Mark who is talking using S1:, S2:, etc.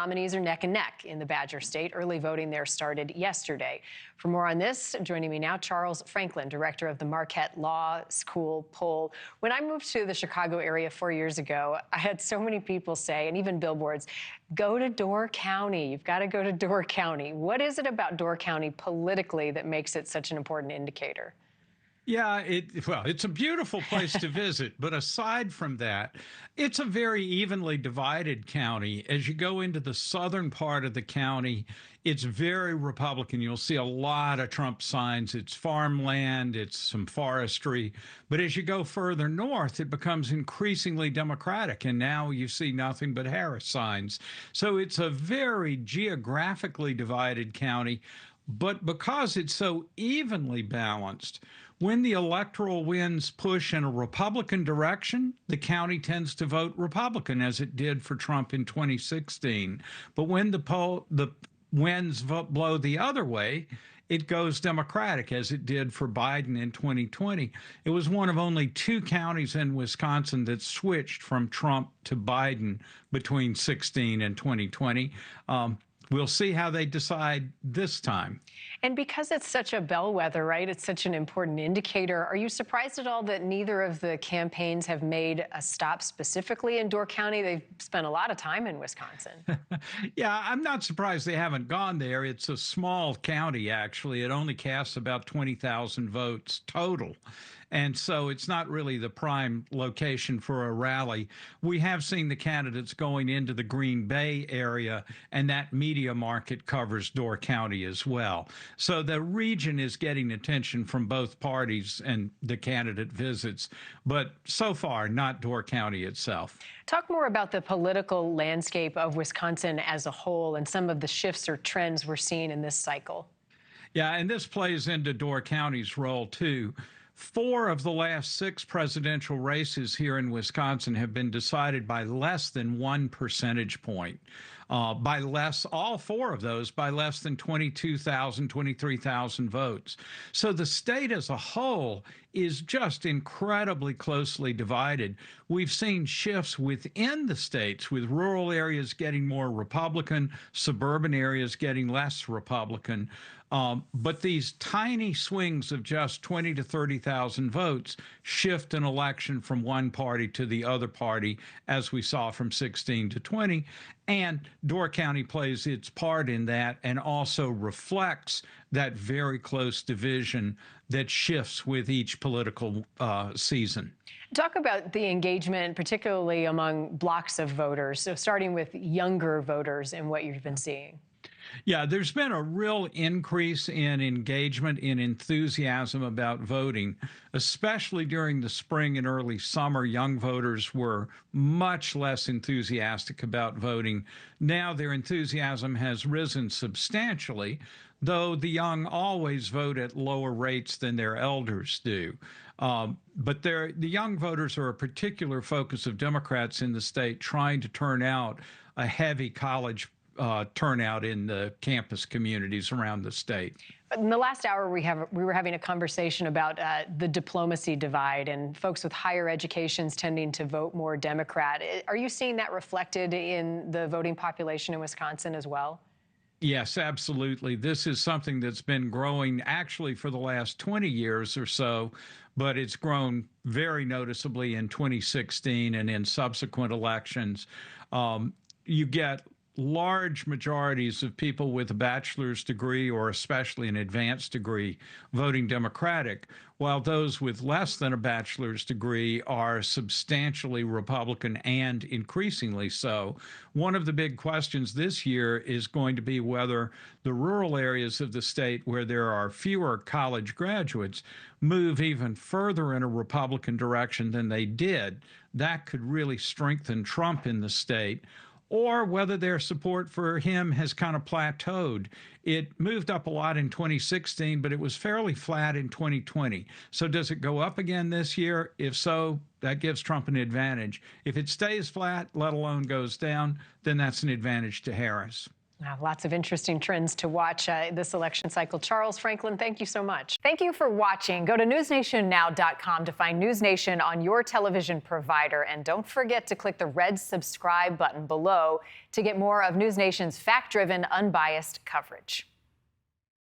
S1: nominees are neck and neck in the Badger State. Early voting there started yesterday. For more on this, joining me now, Charles Franklin, director of the Marquette Law School Poll. When I moved to the Chicago area 4 years ago, I had so many people say, and even billboards, go to Door County. You've got to go to Door County. What is it about Door County politically that makes it such an important indicator?
S2: Yeah, it's a beautiful place to visit, but aside from that, it's a very evenly divided county. As you go into the southern part of the county, it's very Republican. You'll see a lot of Trump signs. It's farmland, it's some forestry. But as you go further north, it becomes increasingly Democratic, and now you see nothing but Harris signs. So it's a very geographically divided county. But because it's so evenly balanced, when the electoral winds push in a Republican direction, the county tends to vote Republican, as it did for Trump in 2016. But when the winds blow the other way, it goes Democratic, as it did for Biden in 2020. It was one of only 2 counties in Wisconsin that switched from Trump to Biden between 16 and 2020. We'll see how they decide this time.
S1: And because it's such a bellwether, right, it's such an important indicator, are you surprised at all that neither of the campaigns have made a stop specifically in Door County? They've spent a lot of time in Wisconsin.
S2: Yeah, I'm not surprised they haven't gone there. It's a small county, actually. It only casts about 20,000 votes total. And so it's not really the prime location for a rally. We have seen the candidates going into the Green Bay area, and that media market covers Door County as well. So the region is getting attention from both parties and the candidate visits, but so far, not Door County itself.
S1: Talk more about the political landscape of Wisconsin as a whole and some of the shifts or trends we're seeing in this cycle.
S2: Yeah, and this plays into Door County's role, too. 4 of the last 6 presidential races here in Wisconsin have been decided by less than 1 percentage point. All 4 of those by less than 22,000, 23,000 votes. So the state as a whole is just incredibly closely divided. We've seen shifts within the states, with rural areas getting more Republican, suburban areas getting less Republican. But these tiny swings of just 20 to 30,000 votes shift an election from one party to the other party, as we saw from 16 to 20. And Door County plays its part in that and also reflects that very close division that shifts with each political season.
S1: Talk about the engagement, particularly among blocks of voters, so starting with younger voters and what you've been seeing.
S2: Yeah, there's been a real increase in engagement, in enthusiasm about voting, especially during the spring and early summer. Young voters were much less enthusiastic about voting. Now their enthusiasm has risen substantially, though the young always vote at lower rates than their elders do. But the young voters are a particular focus of Democrats in the state, trying to turn out a heavy college turnout in the campus communities around the state.
S1: In the last hour, we were having a conversation about the diplomacy divide and folks with higher educations tending to vote more Democrat. Are you seeing that reflected in the voting population in Wisconsin as well?
S2: Yes, absolutely. This is something that's been growing actually for the last 20 years or so, but it's grown very noticeably in 2016 and in subsequent elections. You get large majorities of people with a bachelor's degree, or especially an advanced degree, voting Democratic, while those with less than a bachelor's degree are substantially Republican, and increasingly so. One of the big questions this year is going to be whether the rural areas of the state, where there are fewer college graduates, move even further in a Republican direction than they did. That could really strengthen Trump in the state, or whether their support for him has kind of plateaued. It moved up a lot in 2016, but it was fairly flat in 2020. So does it go up again this year? If so, that gives Trump an advantage. If it stays flat, let alone goes down, then that's an advantage to Harris.
S1: Lots of interesting trends to watch this election cycle. Charles Franklin, thank you so much. Thank you for watching. Go to newsnationnow.com to find NewsNation on your television provider. And don't forget to click the red subscribe button below to get more of NewsNation's fact-driven, unbiased coverage.